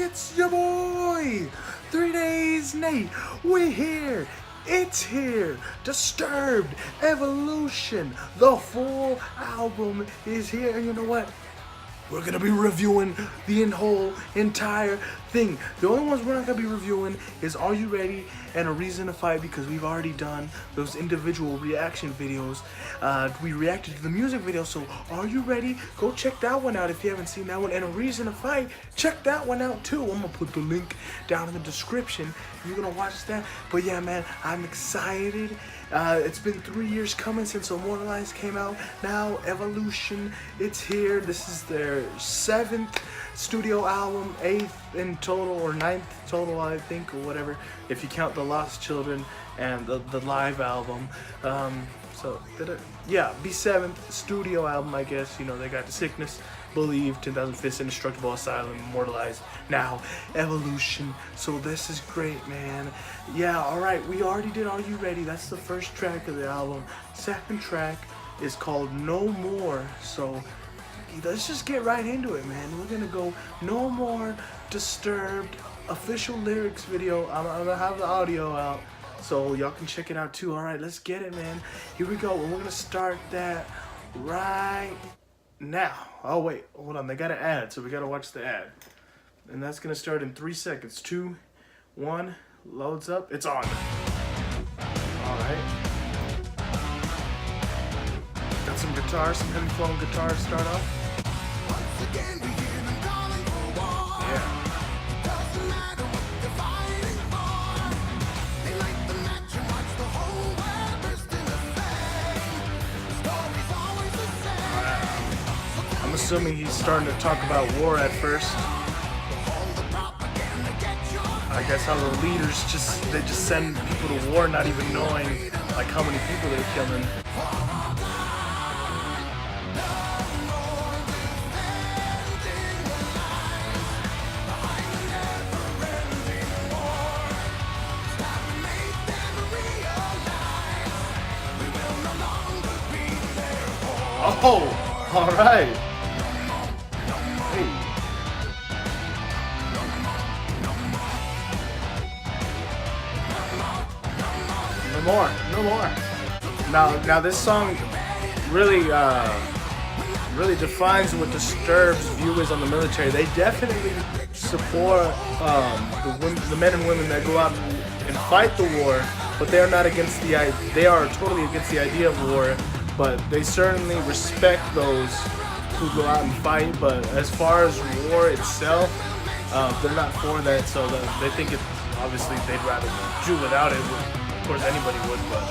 It's your boy, 3DaysNate. We're here. It's here. Disturbed Evolution. The full album is here. And you know what? We're going to be reviewing the whole entire thing. The only ones we're not going to be reviewing is Are You Ready and A Reason to Fight, because we've already done those individual reaction videos. We reacted to the music video, so Are You Ready? Go check that one out if you haven't seen that one. And A Reason to Fight, check that one out too. I'm going to put the link down in the description if you're going to watch that. But yeah, man, I'm excited. It's been 3 years coming since Immortalized came out. Now Evolution, it's here. This is their 7th studio album, 8th in total, or 9th total, I think, or whatever, if you count the Lost Children and the live album. So yeah, be 7th studio album, I guess. You know, they got The Sickness, Believe, 10,000 Fists, Indestructible Asylum, Immortalized, now Evolution. So this is great, man. Yeah, alright, we already did Are You Ready? That's the first track of the album. Second track is called No More. So let's just get right into it, man. We're gonna go No More, Disturbed, official lyrics video. I'm gonna have the audio out, so y'all can check it out too. Alright, let's get it, man. Here we go, and we're gonna start that right now. Oh wait, hold on, they got an ad, so we gotta watch the ad. And that's gonna start in 3 seconds. 2, 1, loads up, it's on. Alright. Got some guitars, some heavy flowing guitars to start off. Yeah. I'm assuming he's starting to talk about war at first. I guess how the leaders just send people to war not even knowing like how many people they're killing. Oh, all right. Hey. No more, no more. Now this song really defines what Disturbed's view is on the military. They definitely support the men and women that go out and fight the war, but they are not against they are totally against the idea of war. But they certainly respect those who go out and fight. But as far as war itself, they're not for that. So they think it, obviously they'd rather do without it. Of course, anybody would. But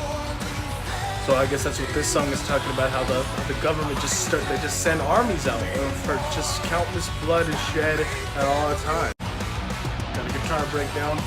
so I guess that's what this song is talking about. How the government they just send armies out for just countless blood is shed at all the time. Got a guitar breakdown.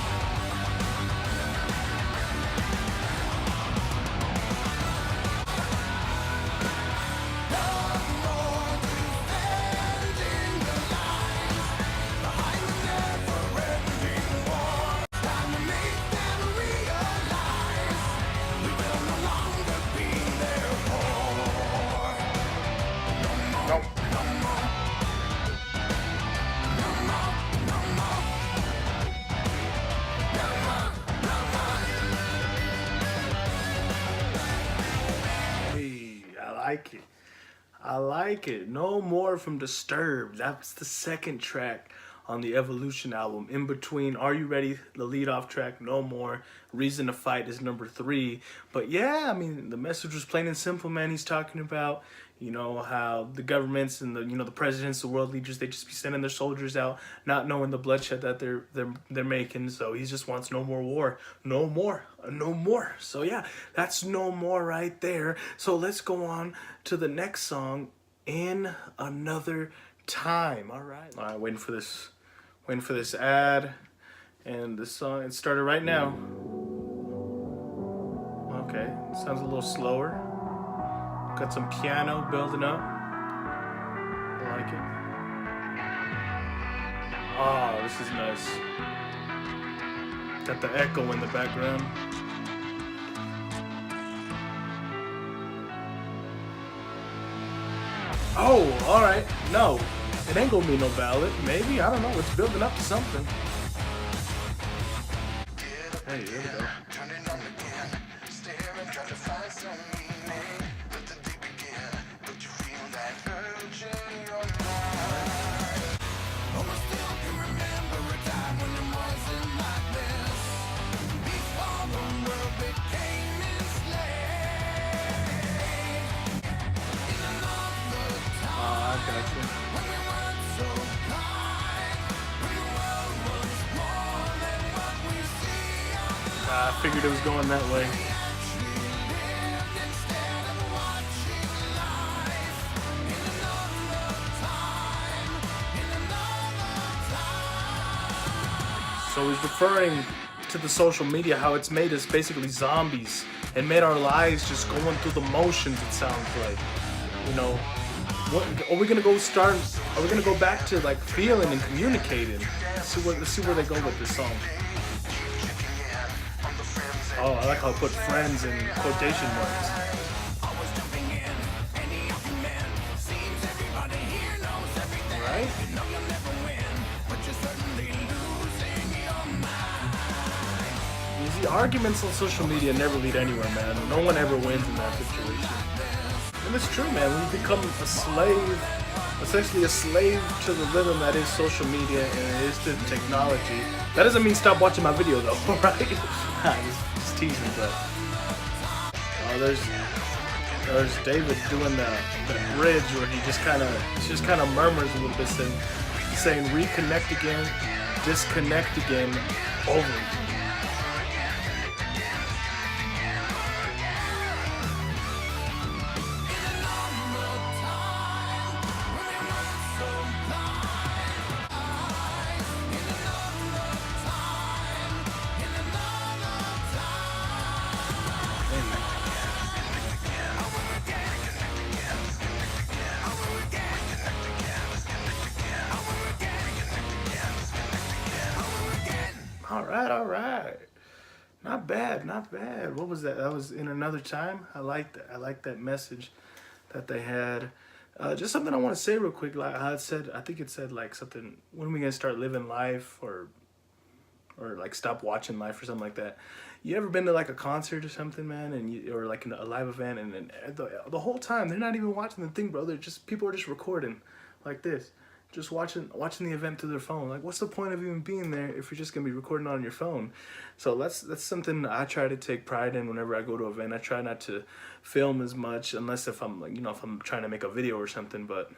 I like it. No More from Disturbed. That's the second track on the Evolution album. In between Are You Ready, the lead off track, No More. Reason to Fight is number 3. But yeah, I mean, the message was plain and simple, man. He's talking about, you know, how the governments and the presidents, the world leaders, they just be sending their soldiers out, not knowing the bloodshed that they're making. So he just wants no more war, no more, no more. So yeah, that's No More right there. So let's go on to the next song, In Another Time. All right, waiting for this ad, and this song, it started right now. Okay, sounds a little slower. Got some piano building up. I like it. Oh, this is nice. Got the echo in the background. Oh, alright. No. It ain't gonna be no ballad. Maybe, I don't know. It's building up to something. Hey, here we go. I figured it was going that way. So he's referring to the social media, how it's made us basically zombies and made our lives just going through the motions, it sounds like. You know, what are we gonna go start? Are we gonna go back to like feeling and communicating? Let's see where they go with this song. Oh, I like how I put friends in quotation marks. Right? You see, arguments on social media never lead anywhere, man. No one ever wins in that situation. And it's true, man. When you become a slave, essentially a slave to the rhythm that is social media and it is to technology. That doesn't mean stop watching my video though, right? Just teasing, but there's David doing the bridge where he just kind of murmurs a little bit, saying reconnect again, disconnect again, over again. All right. Not bad. What was that? That was In Another Time. I like that. I like that message that they had. Just something I want to say real quick. Like I said, I think it said like something. When are we gonna start living life, or like stop watching life, or something like that? You ever been to like a concert or something, man, or like a live event, and the whole time they're not even watching the thing, bro. They're just people are just recording like this. Just watching the event through their phone. Like, what's the point of even being there if you're just gonna be recording on your phone? So that's something I try to take pride in whenever I go to an event. I try not to film as much, unless if I'm like, if I'm trying to make a video or something. But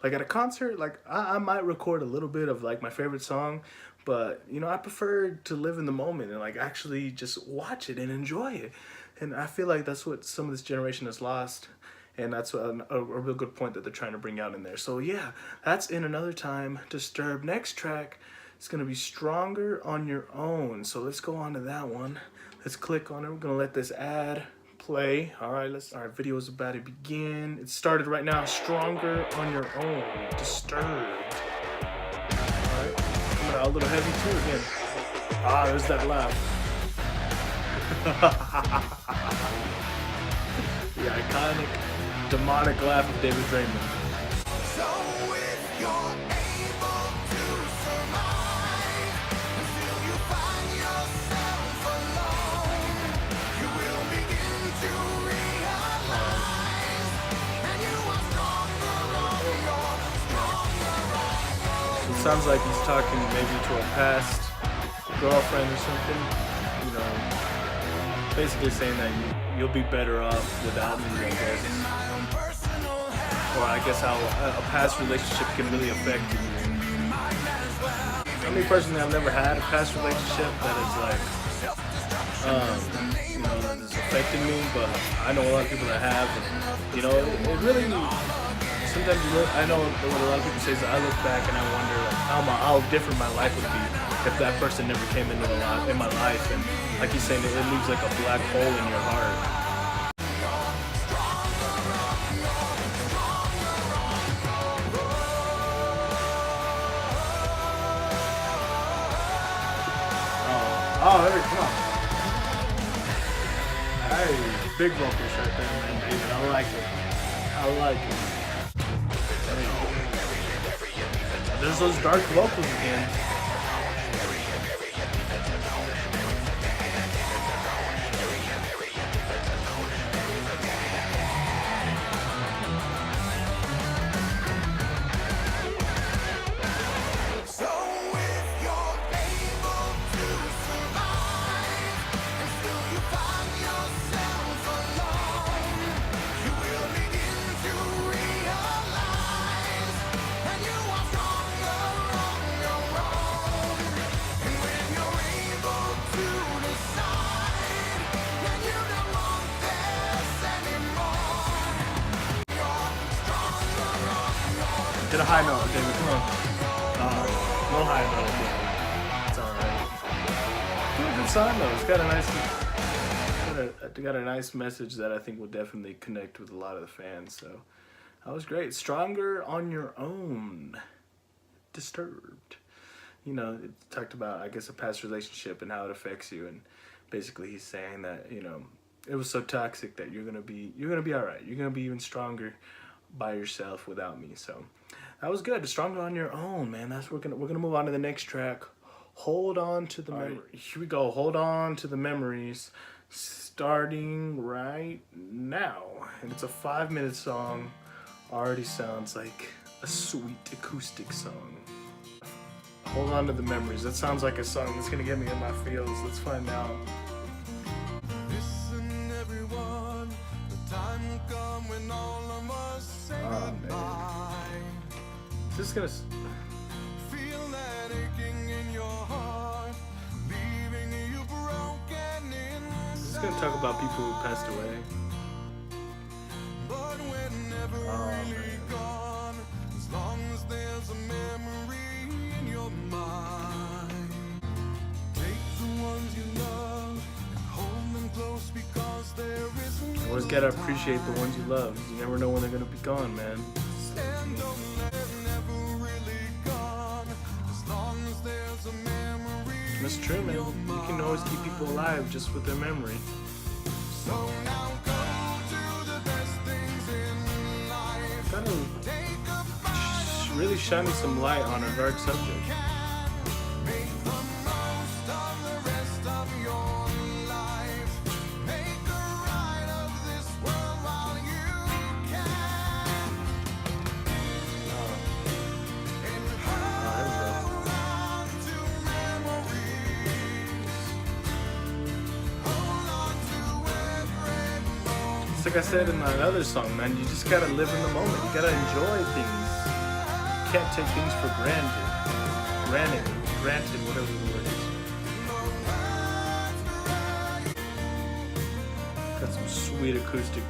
like at a concert, like I might record a little bit of like my favorite song, but I prefer to live in the moment and like actually just watch it and enjoy it. And I feel like that's what some of this generation has lost. And that's a real good point that they're trying to bring out in there. So yeah, that's In Another Time, Disturbed. Next track is going to be Stronger on Your Own. So let's go on to that one. Let's click on it. We're going to let this ad play. All right, our video is about to begin. It started right now. Stronger on Your Own, Disturbed. All right, coming out a little heavy too again. Ah, there's that laugh. The iconic demonic laugh of David Draymond. So if you're able to survive until you find yourself alone, you will begin to realize and you are stronger on your own. It sounds like he's talking maybe to a past girlfriend or something, basically saying that you'll be better off without me, I guess. Or I guess how a past relationship can really affect you. I mean, personally, I've never had a past relationship that is like, that is affecting me, but I know a lot of people that have. And, it really, sometimes I know what a lot of people say is that I look back and I wonder like, how different my life would be if that person never came in my life. And like he's saying, it leaves like a black hole in your heart. Oh, hey, come on. Hey, big vocals right there, man, David. I like it. Hey. There's those dark vocals again. Get a high note, David. Come on. No high note, David. It's alright. Doing a good song though. It's got a nice message that I think will definitely connect with a lot of the fans. So that was great. Stronger on Your Own. Disturbed. You know, it talked about, I guess, a past relationship and how it affects you, and basically he's saying that, you know, it was so toxic that you're gonna be all right. You're gonna be even stronger by yourself without me. So that was good. Stronger on Your Own, man. That's we're gonna move on to the next track. Hold On to the Memories. Here we go. Hold On to the Memories, starting right now. And it's a 5-minute song. Already sounds like a sweet acoustic song. Hold On to the Memories. That sounds like a song that's gonna get me in my feels. Let's find out. Listen, everyone, the time will come when all of us say goodbye. This is gonna Feel that aching in your heart, leaving you broken inside. This is gonna talk about people who passed away. But we're never really gone, as long as there's a memory in your mind. Take the ones you love and hold them close, because there isn't. You always gotta appreciate the ones you love. You never know when they're gonna be gone, man. And don't let them never really gone, as long as there's a memory. That's true, man. You can always keep people alive just with their memory. So now go do the best things in life. Gotta Take a bite of really shining some light on a dark subject. make the most of the rest of your life. Make a ride of this world while you can. And hold on to memories. Hold on to every moment. It's like I said in that other song, man. You just gotta live in the moment. You gotta enjoy things. You can't take things for granted. Granted, whatever the word is. Got some sweet acoustic.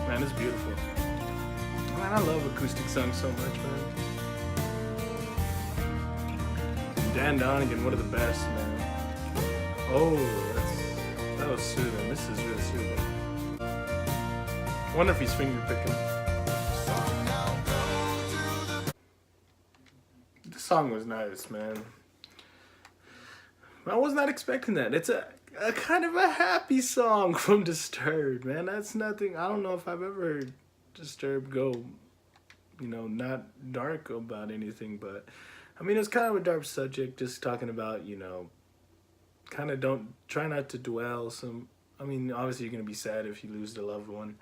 Man, it's beautiful. Man, I love acoustic songs so much, man. Dan Donegan, one of the best, man. Oh, that was soothing. This is really soothing. I wonder if he's finger picking. This song was nice, man. I was not expecting that. It's a kind of a happy song from Disturbed, man. That's nothing. I don't know if I've ever heard Disturbed go, you know, not dark about anything, but I mean, it's kind of a dark subject, just talking about, you know, kind of don't try not to dwell some. I mean, obviously you're gonna be sad if you lose a loved one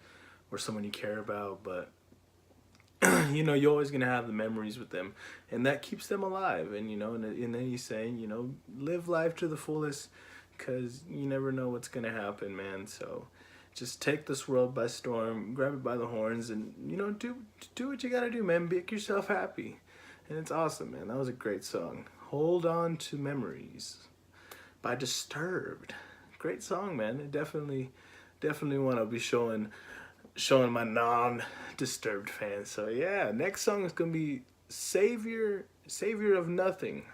or someone you care about, but you know, you're always gonna have the memories with them, and that keeps them alive. And you know, and then he's saying, you know, live life to the fullest, because you never know what's gonna happen, man. So just take this world by storm, grab it by the horns, and you know, do what you gotta do, man. Make yourself happy, and it's awesome, man. That was a great song. Hold On to Memories by Disturbed. Great song, man. I definitely want to be showing my non-Disturbed fans. So yeah, next song is gonna be Savior of Nothing.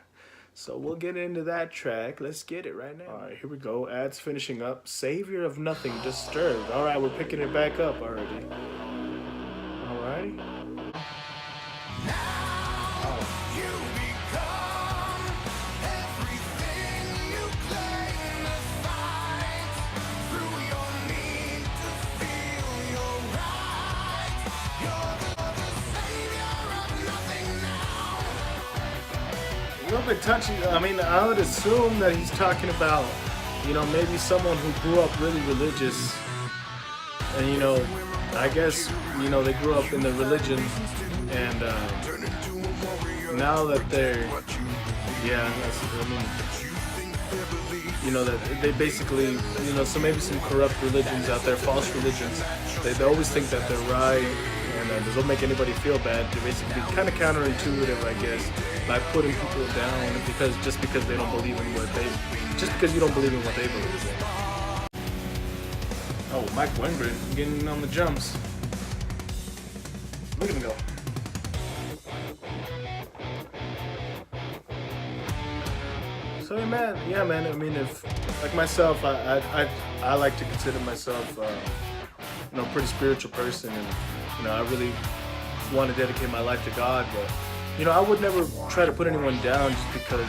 So we'll get into that track. Let's get it right now. All right, here we go. Ads finishing up. Savior of Nothing, Disturbed. All right, we're picking it back up already. All righty. little bit touchy. I mean, I would assume that he's talking about, you know, maybe someone who grew up really religious, and you know, I guess, you know, they grew up in the religion, and now that they're, yeah, that's, I mean, you know, that they basically, you know, so maybe some corrupt religions out there, false religions, they always think that they're right, and they don't make anybody feel bad. They're basically kind of counterintuitive, I guess, by putting people down because they don't believe in what they, just because you don't believe in what they believe in. Oh, Mike Wengren getting on the jumps. Look at him go. So yeah, man. I mean, if like myself, I like to consider myself, you know, a pretty spiritual person, and you know, I really want to dedicate my life to God. But you know, I would never try to put anyone down just because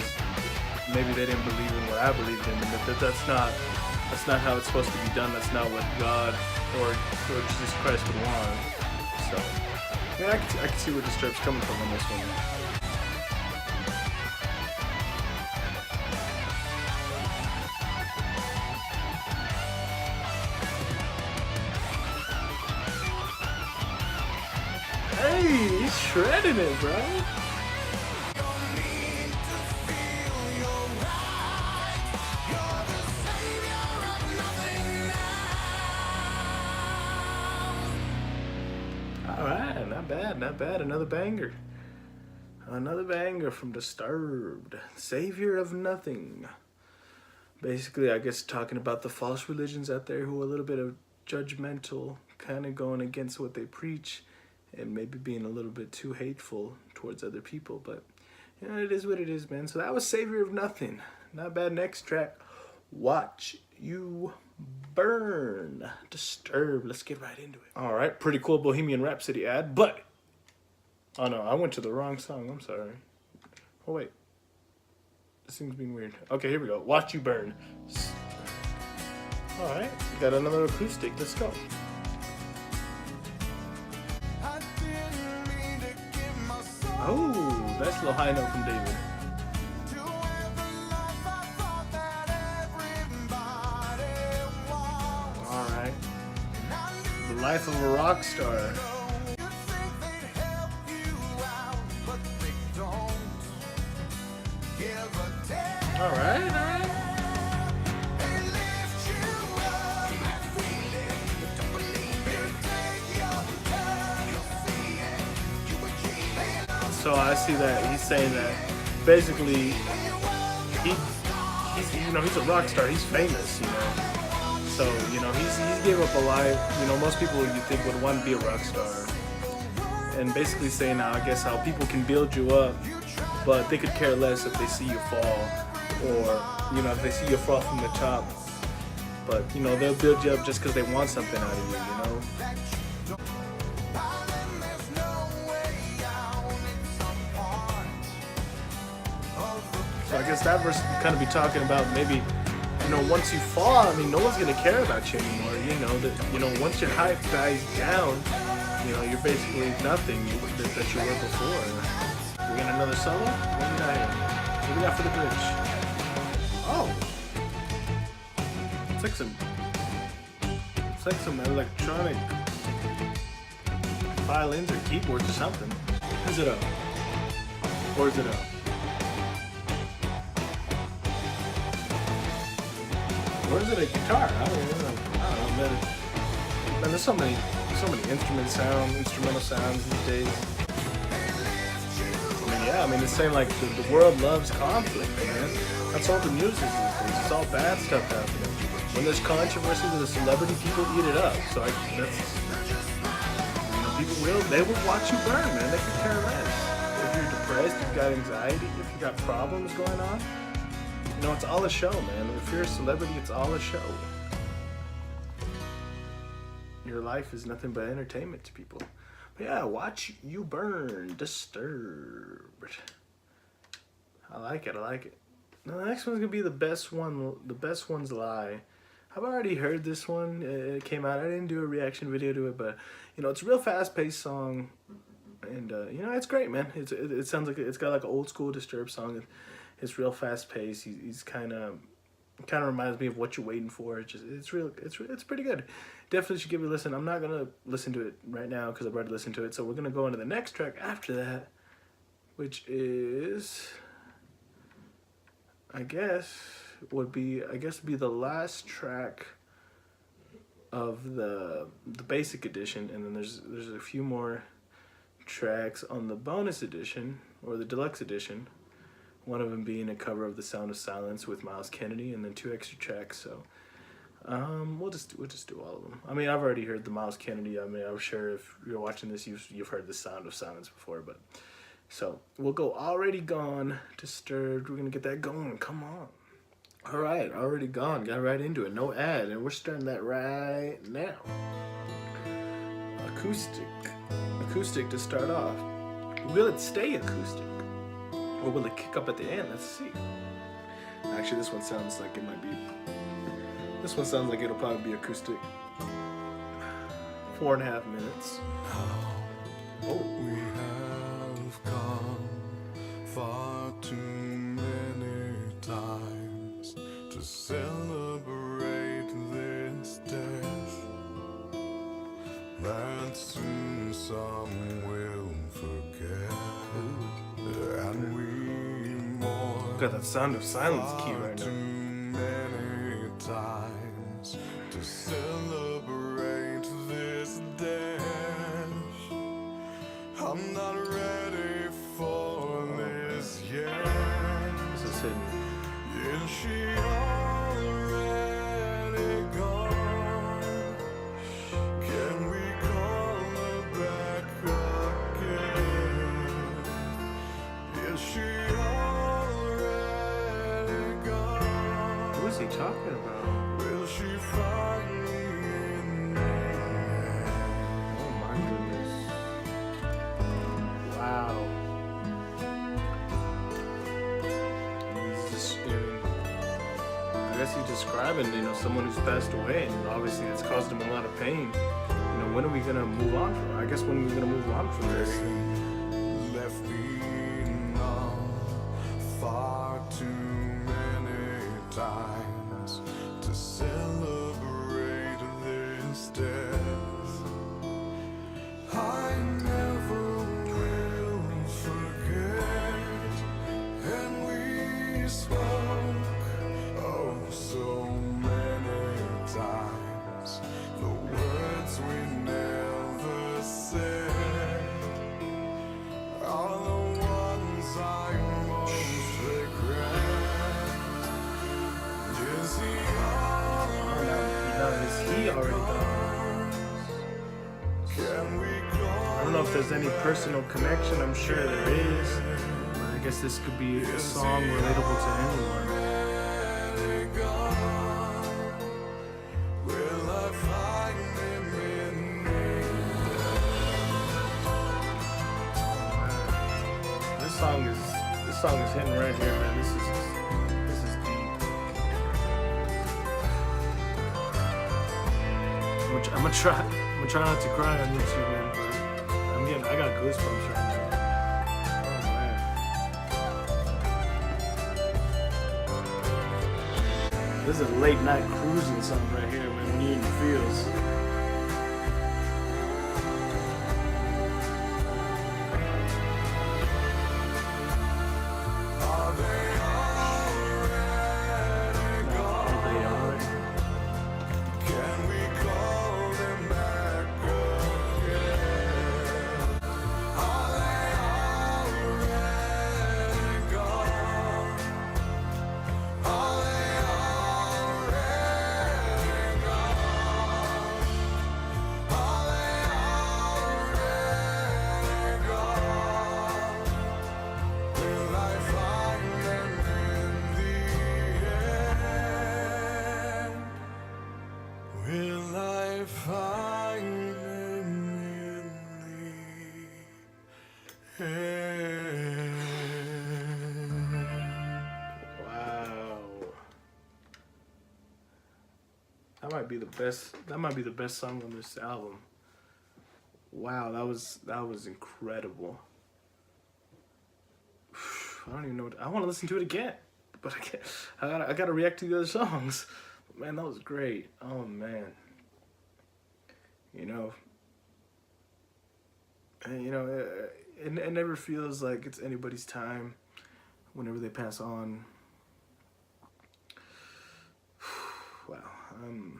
maybe they didn't believe in what I believed in, and that's not how it's supposed to be done. That's not what God or Jesus Christ would want. So, I mean, I can see where Disturbed's coming from on this one. Hey, he's shredding it, bro. Alright, not bad, not bad. Another banger. Another banger from Disturbed. Savior of Nothing. Basically, I guess talking about the false religions out there who are a little bit of judgmental, kind of going against what they preach, and maybe being a little bit too hateful towards other people. But, you know, it is what it is, man. So that was Savior of Nothing. Not bad. Next track, Watch You Burn. Disturbed. Let's get right into it. All right. Pretty cool Bohemian Rhapsody ad, but... Oh, no. I went to the wrong song. I'm sorry. Oh, wait. This thing's being weird. Okay, here we go. Watch You Burn. All right. Got another acoustic. Let's go. Oh, that's a little high note from David. All right. The life of a rock star. All right, all right. So I see that he's saying that basically he's you know, he's a rock star. He's famous, you know. So you know, he's gave up a life. You know, most people you think would want to be a rock star, and basically saying now, I guess how people can build you up, but they could care less if they see you fall, or you know, if they see you fall from the top. But you know, they'll build you up just because they want something out of you, you know. So I guess that verse would kind of be talking about maybe, you know, once you fall, I mean, no one's gonna care about you anymore. You know that, you know, once your hype dies down, you know, you're basically nothing that you were before. We got another solo. What do we got for the bridge? Oh, it's like some electronic violins or keyboards or something. Is it up? Or is it up? Or is it a guitar? I don't know, man. There's so many instrumental sounds these days. I mean, yeah, I mean, it's saying like the world loves conflict, man. That's all the news is these days. It's all bad stuff happening. When there's controversy with a celebrity, people eat it up. So that's, you know, they will watch you burn, man. They can care less. If you're depressed, you've got anxiety, if you've got problems going on, you know, it's all a show, man. If you're a celebrity, it's all a show. Your life is nothing but entertainment to people. But yeah, Watch You Burn. Disturbed. I like it. Now, the next one's gonna be the best one. The best one's Lie. I've already heard this one. It came out. I didn't do a reaction video to it, but you know, it's a real fast-paced song, and you know, it's great, man. It sounds like it's got like an old school Disturbed song. It's real fast paced. He's kind of reminds me of What You're Waiting For. It's pretty good. Definitely should give it a listen. I'm not gonna listen to it right now because I've already listened to it. So we're gonna go into the next track after that, which is, would be the last track of the basic edition, and then there's a few more tracks on the bonus edition or the deluxe edition. One of them being a cover of The Sound of Silence with Miles Kennedy, and then 2 extra tracks. So we'll just do all of them. I mean, I've already heard the Miles Kennedy. I mean, I'm sure if you're watching this, you've heard The Sound of Silence before, but so we'll go Already Gone, Disturbed. We're gonna get that going. Come on. All right, Already Gone. Got right into it. No ad, and we're starting that right now. Acoustic to start off. Will it stay acoustic, or will it kick up at the end? Let's see. Actually, this one sounds like it might be. This one sounds like it'll probably be acoustic. 4.5 minutes. Oh. We have come far too many times to celebrate this death that soon some will forget, and we mourn. Got that Sound of Silence key right too now. many times to celebrate this death. I'm not ready for this yet. This is hidden. Is she already gone? Can we call her back again? Is she already gone? What is he talking about? Will she find me in there? Oh my goodness. Wow. He's just, I guess he's describing, someone who's passed away, and obviously it's caused him a lot of pain. When are we gonna move on from? I guess when are we gonna move on from this? Left me numb far too many times to celebrate this death. I never will forget, and we spoke oh so many times the words we never said are the ones I most regret. Is he Is he already gone? Can we go? I don't know if there's any personal connection. I'm sure there is. But I guess this could be a song relatable to anyone. Will I find him in This song is hitting right here, man. This is deep. I'm gonna try not to cry on YouTube, man. But I got goosebumps right now. Oh man. This is a late night cruising song right here, man. When you're in the fields. Can we call them back again? Are they already gone? Are they already gone? Are they already gone? Will I find them in the end? Will I find them in the end? Wow. That might be the best song on this album. Wow, that was incredible. I don't even know what, I want to listen to it again, but I can't. I gotta react to the other songs. But man, that was great. Oh man. You know, and, you know, it never feels like it's anybody's time whenever they pass on. Wow. And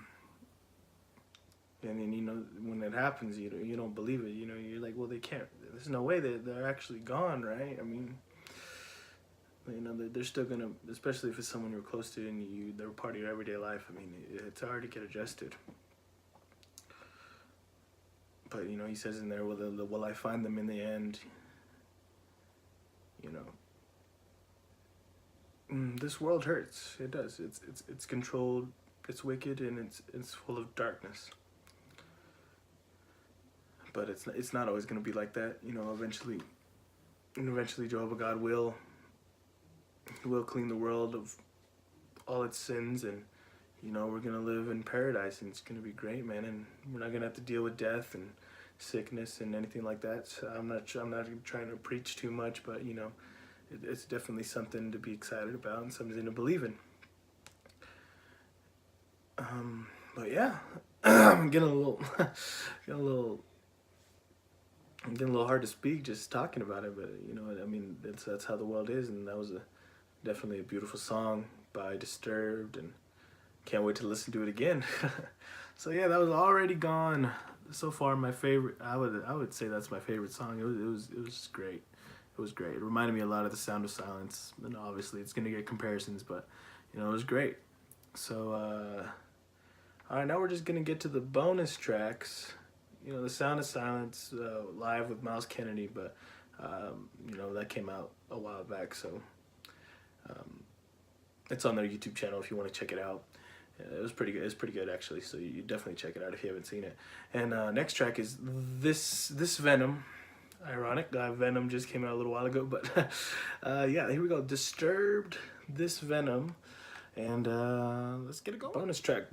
then, you know, when it happens, you don't believe it. You know, you're like, well, they can't. There's no way they're actually gone, right? I mean, you know, they're still gonna, especially if it's someone you're close to and they're part of your everyday life. I mean, it's hard to get adjusted. But you know, he says in there, will I find them in the end? You know, this world hurts. It does. It's controlled. It's wicked, and it's full of darkness. But it's not always going to be like that. You know, eventually Jehovah God will clean the world of all its sins, and you know, we're going to live in paradise, and it's going to be great, man. And we're not going to have to deal with death and sickness and anything like that. So I'm not trying to preach too much, but you know, it's definitely something to be excited about and something to believe in. But yeah, I'm getting a little hard to speak just talking about it. But you know, I mean, that's how the world is, and that was definitely a beautiful song by Disturbed, and can't wait to listen to it again. So yeah, that was Already Gone. So far, my favorite. I would say that's my favorite song. It was great. It was great. It reminded me a lot of The Sound of Silence, and obviously it's gonna get comparisons, but you know, it was great. So all right, now we're just gonna get to the bonus tracks. You know, The Sound of Silence live with Miles Kennedy, but you know, that came out a while back, so it's on their YouTube channel if you want to check it out. It was pretty good. It's pretty good actually, so you definitely check it out if you haven't seen it. And next track is this Venom. Ironic, Venom just came out a little while ago, but yeah, here we go. Disturbed, This Venom, and let's get it going. Bonus track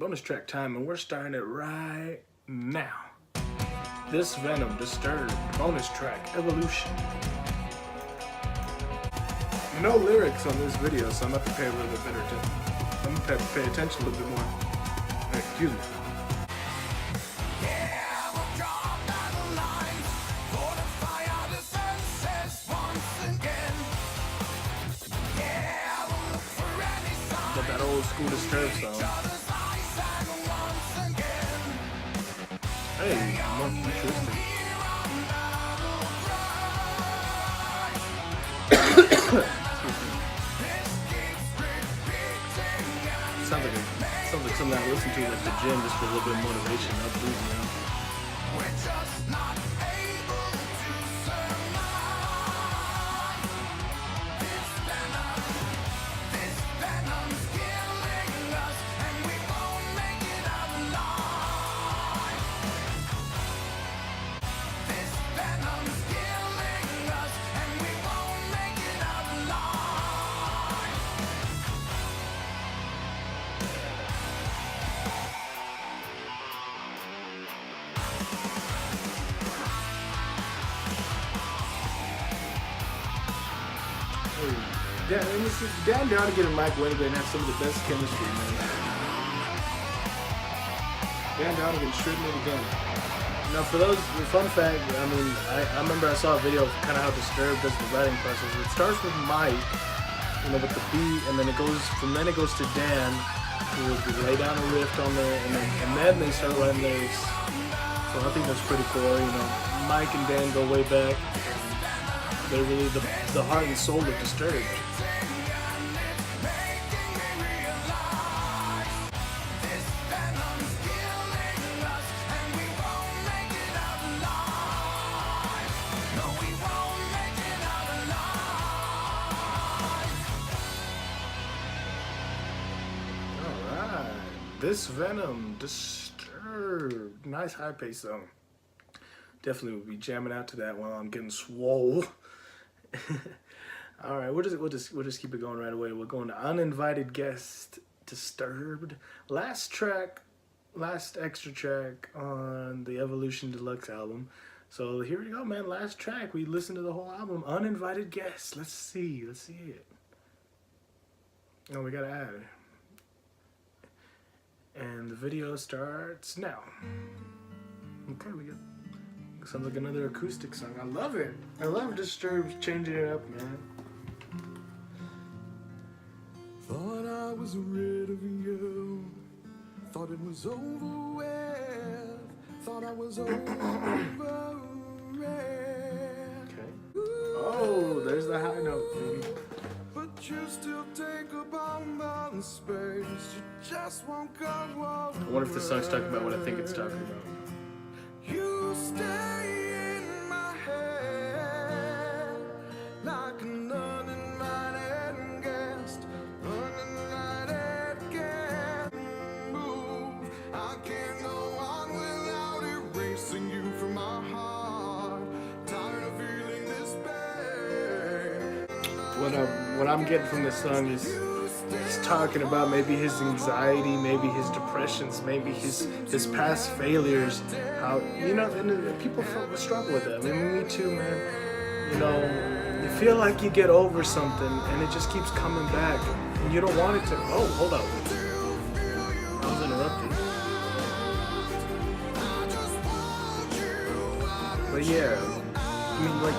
time, and we're starting it right now. This Venom, Disturbed, bonus track, Evolution. No lyrics on this video, so I'm gonna have to pay a little bit better attention. I'm gonna have to pay attention a little bit more. Excuse me. Got that old school Disturbed song. Hey, more futuristic. Sounds like something I listen to at the gym just for a little bit of motivation, upbeat, you know. We're just not able to survive. This venom's killing us, and we won't make it out alive. This venom's killing us, and we won't make it out alive. Yeah, and it's down to get a Mike Winnegan and have some of the best chemistry, man. Down to get stripping it again. Now, for those, the fun fact, I mean, I remember I saw a video of kind of how Disturbed does the writing process. It starts with Mike, you know, with the beat, and then it goes to Dan, who will lay down a riff on there, and then they start writing lyrics. So I think that's pretty cool. You know, Mike and Dan go way back. They're really the heart and soul of Disturbed. This Venom, Disturbed. Nice high pace though. Definitely will be jamming out to that while I'm getting swole. All right, we'll just keep it going right away. We're going to Uninvited Guest, Disturbed. Last extra track on the Evolution Deluxe album. So here we go, man. Last track. We listened to the whole album. Uninvited Guest. Let's see it. Oh, we gotta add it. And the video starts now. Okay, we got. Sounds like another acoustic song. I love it. I love Disturbed changing it up, man. Thought I was rid of you. Thought it was over with. Thought I was over it. Okay. Oh, there's the high note, baby. But you still take up all my space. You just won't go away. I wonder if this song's talking about what I think it's talking about. You stay in my head like an uninvited guest. Uninvited guest. Move. I can't go on without erasing you from my heart. Tired of feeling this pain. What I'm getting from this song is he's talking about maybe his anxiety, maybe his depressions, maybe his past failures. How, you know, and people struggle with that. I mean, me too, man. You know, you feel like you get over something and it just keeps coming back and you don't want it to. Oh, hold up. I was interrupted. But yeah, I mean, like,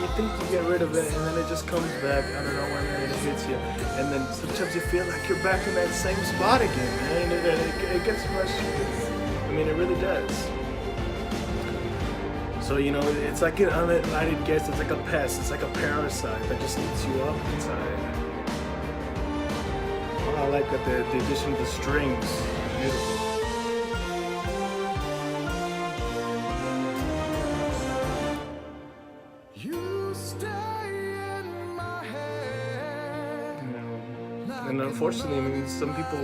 you think you get rid of it and then it just comes back out of nowhere, man, and it hits you. And then sometimes you feel like you're back in that same spot again, man. It gets frustrating. I mean, it really does. So, you know, it's like an uninvited guest. It's like a pest. It's like a parasite that just eats you up inside. Oh, I like that the addition of the strings. Beautiful. You stay in my head. And unfortunately, I mean, some people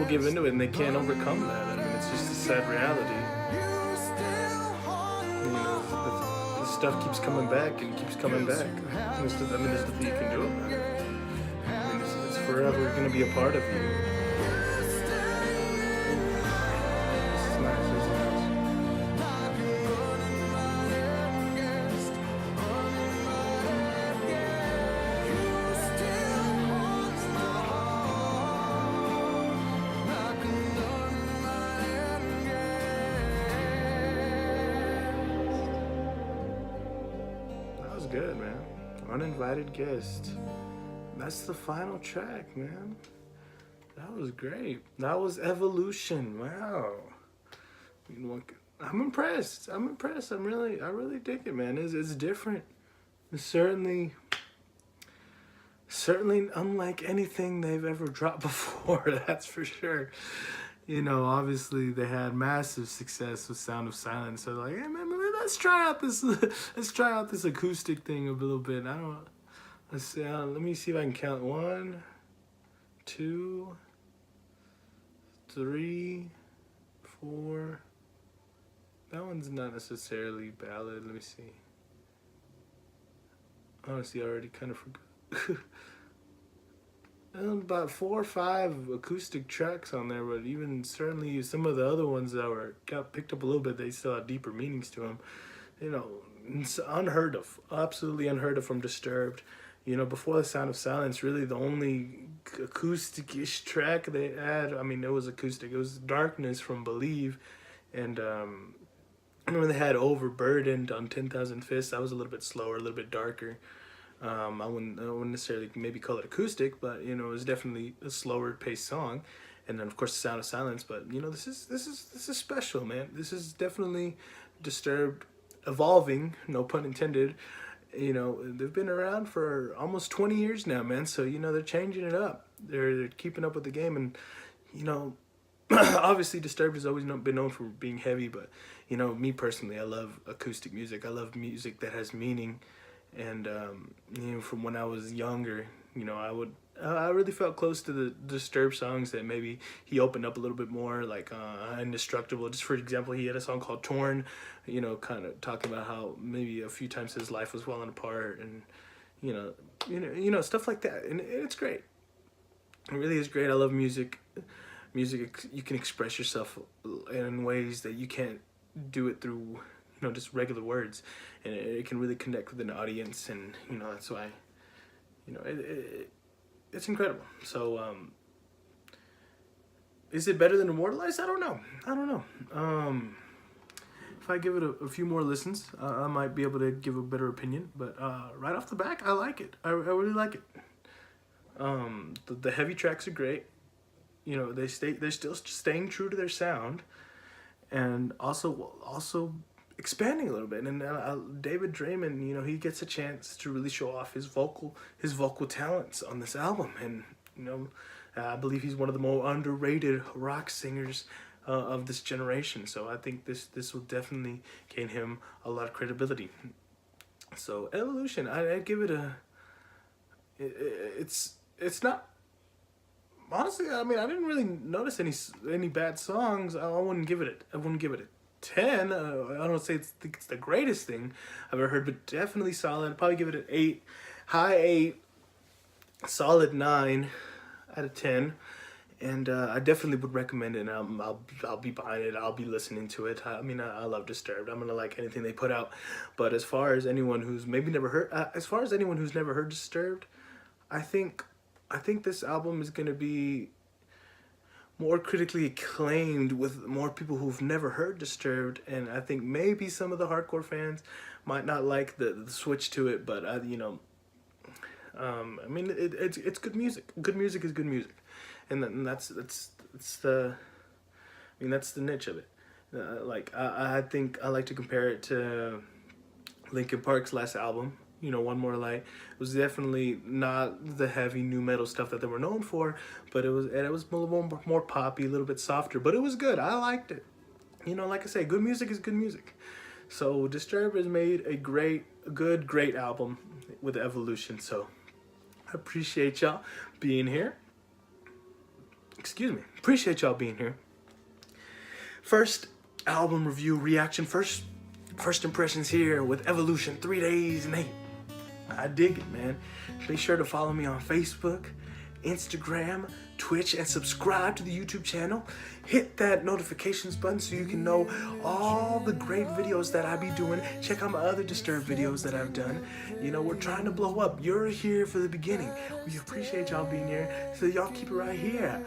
give into it and they can't overcome that. I mean, it's just a sad reality. You know, the stuff keeps coming back and keeps coming back. There's nothing you can do about it. I mean, it's forever going to be a part of you. This is nice. This is nice. Good, man. Uninvited Guest. That's the final track, man. That was great. That was Evolution. Wow. You know, I'm impressed. I really dig it, man. It's different. It's certainly unlike anything they've ever dropped before. That's for sure. You know, obviously they had massive success with Sound of Silence. So like, hey man, let's try out this acoustic thing a little bit. Let's see. Let me see if I can count 1, 2, 3, 4. That one's not necessarily ballad. Let me see. Honestly, I already kind of forgot. About 4 or 5 acoustic tracks on there, but even certainly some of the other ones that got picked up a little bit, they still had deeper meanings to them. You know, it's unheard of, absolutely unheard of from Disturbed. You know, before the Sound of Silence, really the only acoustic-ish track they had, I mean, it was acoustic. It was Darkness from Believe, and I remember they had Overburdened on 10,000 Fists. That was a little bit slower, a little bit darker. I wouldn't necessarily maybe call it acoustic, but you know, it was definitely a slower paced song. And then of course the Sound of Silence. But you know, this is special, man. This is definitely Disturbed evolving, no pun intended. You know, they've been around for almost 20 years now, man. So you know, they're changing it up. They're keeping up with the game, and you know, obviously Disturbed has always been known for being heavy, but you know, me personally, I love acoustic music. I love music that has meaning. And you know, from when I was younger, you know, I really felt close to the Disturbed songs that maybe he opened up a little bit more, like Indestructible. Just for example, he had a song called Torn, you know, kind of talking about how maybe a few times his life was falling apart, and you know stuff like that. And it's great. It really is great. I love music. Music, you can express yourself in ways that you can't do it through, you just regular words, and it can really connect with an audience, and that's why it's incredible. So is it better than Immortalized? I don't know. If I give it a few more listens, I might be able to give a better opinion. But right off the back, I like it. I really like it. The heavy tracks are great. They're still staying true to their sound, and also expanding a little bit. And David Draymond, he gets a chance to really show off his vocal talents on this album. And I believe he's one of the more underrated rock singers of this generation. So I think this will definitely gain him a lot of credibility. So Evolution, I'd give it it's not, honestly, I mean, I didn't really notice any bad songs. I wouldn't give it a 10. I don't think it's the greatest thing I've ever heard, but definitely solid. I'd probably give it an 8, high 8, solid 9 out of 10. And I definitely would recommend it. And I'll be buying it. I'll be listening to it. I mean, I love Disturbed. I'm gonna like anything they put out. But as far as anyone who's never heard Disturbed, I think this album is gonna be more critically acclaimed with more people who've never heard Disturbed. And I think maybe some of the hardcore fans might not like the switch to it. But I mean, it's good music. Good music is good music. And that's the niche of it. I think I like to compare it to Linkin Park's last album, One More Light. It was definitely not the heavy nu metal stuff that they were known for, but it was a little more poppy, a little bit softer, but it was good. I liked it. Like I say, good music is good music. So Disturbed has made a great album with Evolution. So I appreciate y'all being here. Appreciate y'all being here. First album review reaction, first impressions here with Evolution, 3DaysNate. I dig it, man. Be sure to follow me on Facebook, Instagram, Twitch, and subscribe to the YouTube channel. Hit that notifications button so you can know all the great videos that I be doing. Check out my other Disturbed videos that I've done. We're trying to blow up. You're here for the beginning. We appreciate y'all being here, so y'all keep it right here.